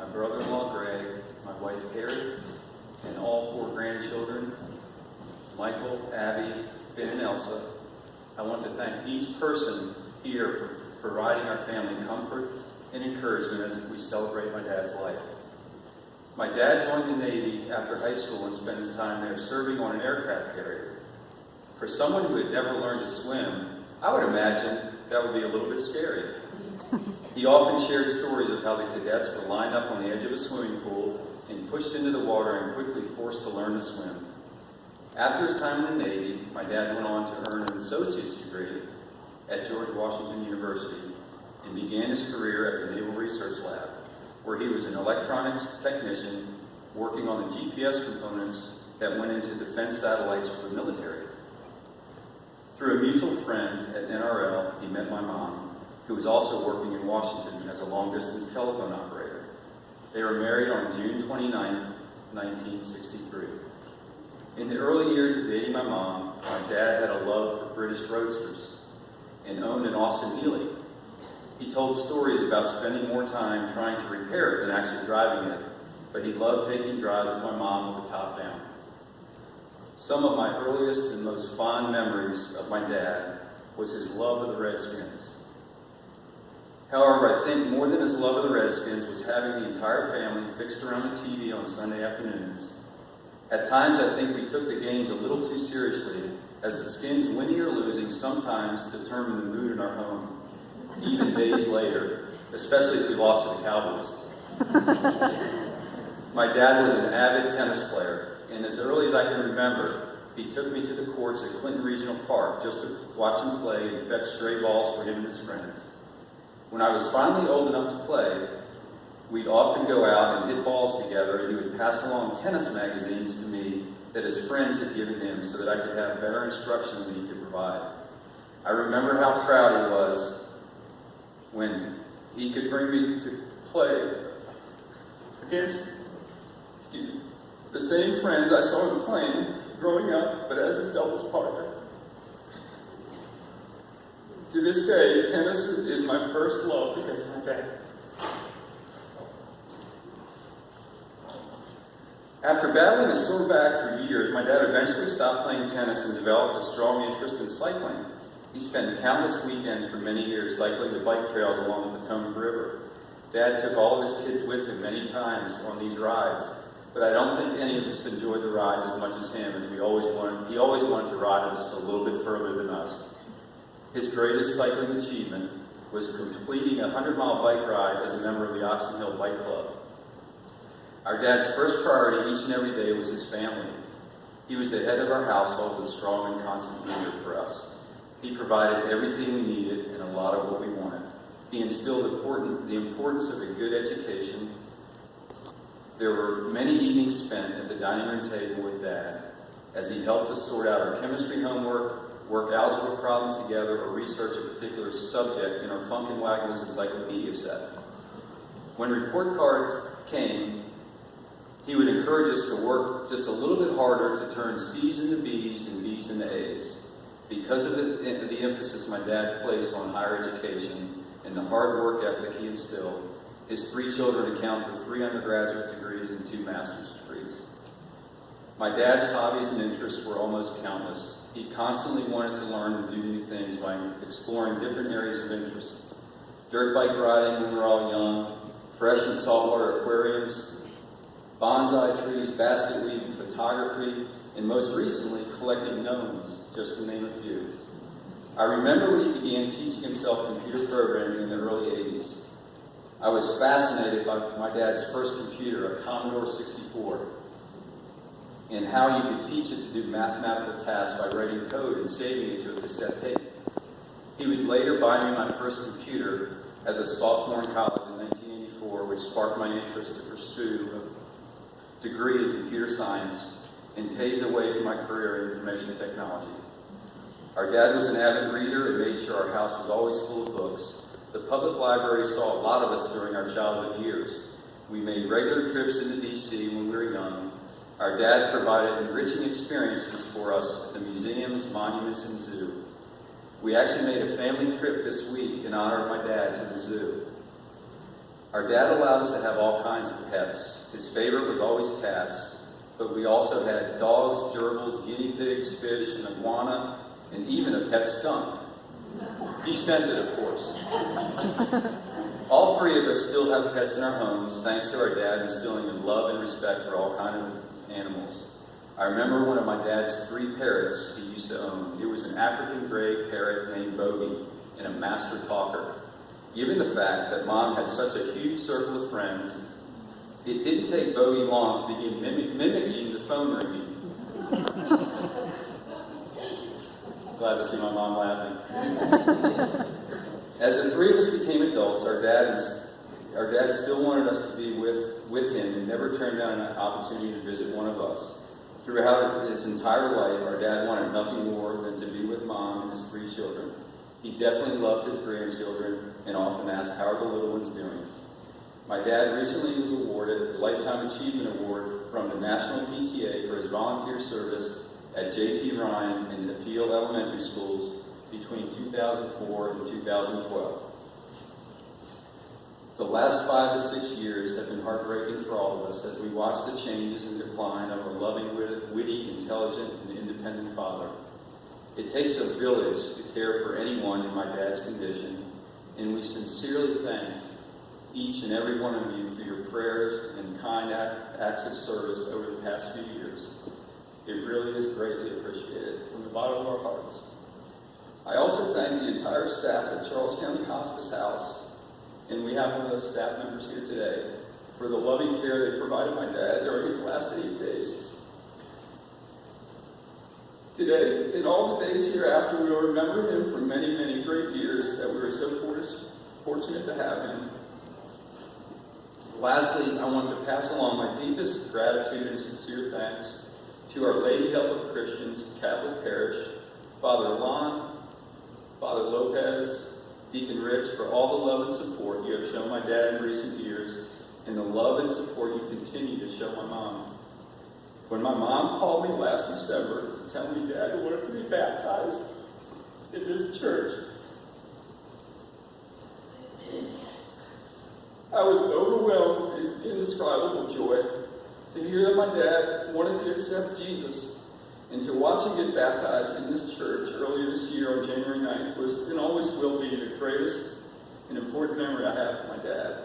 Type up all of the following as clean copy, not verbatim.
my brother-in-law Greg, my wife Carrie, and all 4 grandchildren, Michael, Abby, Finn, and Elsa. I want to thank each person here for providing our family comfort and encouragement as we celebrate my dad's life. My dad joined the Navy after high school and spent his time there serving on an aircraft carrier. For someone who had never learned to swim, I would imagine that would be a little bit scary. He often shared stories of how the cadets were lined up on the edge of a swimming pool and pushed into the water and quickly forced to learn to swim. After his time in the Navy, my dad went on to earn an associate's degree at George Washington University and began his career at the Naval Research Lab, where he was an electronics technician working on the GPS components that went into defense satellites for the military. Through a mutual friend at NRL, he met my mom, who was also working in Washington as a long-distance telephone operator. They were married on June 29, 1963. In the early years of dating my mom, my dad had a love for British roadsters and owned an Austin Healey. He told stories about spending more time trying to repair it than actually driving it, but he loved taking drives with my mom with the top down. Some of my earliest and most fond memories of my dad was his love of the Redskins. However, I think more than his love of the Redskins was having the entire family fixed around the TV on Sunday afternoons. At times, I think we took the games a little too seriously, as the Skins winning or losing sometimes determined the mood in our home, even days later, especially if we lost to the Cowboys. My dad was an avid tennis player, and as early as I can remember, he took me to the courts at Clinton Regional Park just to watch him play and fetch stray balls for him and his friends. When I was finally old enough to play, we'd often go out and hit balls together, and he would pass along tennis magazines to me that his friends had given him so that I could have better instruction than he could provide. I remember how proud he was when he could bring me to play against the same friends I saw him playing growing up, but as his doubles partner. To this day, tennis is my first love because of my dad. After battling a sore back for years, my dad eventually stopped playing tennis and developed a strong interest in cycling. He spent countless weekends for many years cycling the bike trails along the Potomac River. Dad took all of his kids with him many times on these rides, but I don't think any of us enjoyed the rides as much as him, as he always wanted to ride just a little bit further than us. His greatest cycling achievement was completing a 100-mile bike ride as a member of the Oxon Hill Bike Club. Our dad's first priority each and every day was his family. He was the head of our household with strong and constant leader for us. He provided everything we needed and a lot of what we wanted. He instilled the importance of a good education. There were many evenings spent at the dining room table with Dad as he helped us sort out our chemistry homework, work algebra problems together, or research a particular subject in our Funk and Wagnalls encyclopedia set. When report cards came, he would encourage us to work just a little bit harder to turn C's into B's and B's into A's. Because of the emphasis my dad placed on higher education and the hard work ethic he instilled, his 3 children account for 3 undergraduate degrees and 2 master's degrees. My dad's hobbies and interests were almost countless. He constantly wanted to learn and do new things by exploring different areas of interest. Dirt bike riding when we were all young, fresh and saltwater aquariums, bonsai trees, basket weaving, photography, and most recently, collecting gnomes, just to name a few. I remember when he began teaching himself computer programming in the early 80s. I was fascinated by my dad's first computer, a Commodore 64, and how you could teach it to do mathematical tasks by writing code and saving it to a cassette tape. He would later buy me my first computer as a sophomore in college in 1984, which sparked my interest to pursue a degree in computer science and paved the way for my career in information technology. Our dad was an avid reader and made sure our house was always full of books. The public library saw a lot of us during our childhood years. We made regular trips into D.C. when we were young. Our dad provided enriching experiences for us at the museums, monuments, and zoo. We actually made a family trip this week in honor of my dad to the zoo. Our dad allowed us to have all kinds of pets. His favorite was always cats, but we also had dogs, gerbils, guinea pigs, fish, an iguana, and even a pet skunk. Descented, of course. All three of us still have pets in our homes, thanks to our dad instilling in love and respect for all kinds of animals. I remember one of my dad's 3 parrots he used to own. It was an African gray parrot named Bogey and a master talker. Given the fact that Mom had such a huge circle of friends, it didn't take Bogey long to begin mimicking the phone ringing. Glad to see my mom laughing. As the 3 of us became adults, our dad still wanted us to be with him and never turned down an opportunity to visit one of us. Throughout his entire life, our dad wanted nothing more than to be with Mom and his 3 children. He definitely loved his grandchildren and often asked, "How are the little ones doing?" My dad recently was awarded the Lifetime Achievement Award from the National PTA for his volunteer service at J.P. Ryan and Appeal Elementary Schools between 2004 and 2012. The last 5 to 6 years have been heartbreaking for all of us as we watch the changes and decline of a loving, witty, intelligent, and independent father. It takes a village to care for anyone in my dad's condition, and we sincerely thank each and every one of you for your prayers and kind acts of service over the past few years. It really is greatly appreciated from the bottom of our hearts. I also thank the entire staff at Charles County Hospice House, and we have one of those staff members here today, for the loving care they provided my dad during his last 8 days. Today, in all the days hereafter, we will remember him for many, many great years that we were so fortunate to have him. Lastly, I want to pass along my deepest gratitude and sincere thanks to Our Lady Help of Christians Catholic Parish, Father Lon, Father Lopez, Deacon Rich, for all the love and support you have shown my dad in recent years, and the love and support you continue to show my mom. When my mom called me last December to tell me Dad wanted to be baptized in this church, I was overwhelmed with indescribable joy to hear that my dad wanted to accept Jesus, and to watch him get baptized in this church earlier this year on January 9th was and always will be the greatest and important memory I have of my dad.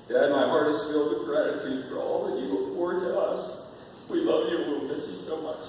Dad, my heart is filled with gratitude for all that you have poured to us. We love you and we'll miss you so much.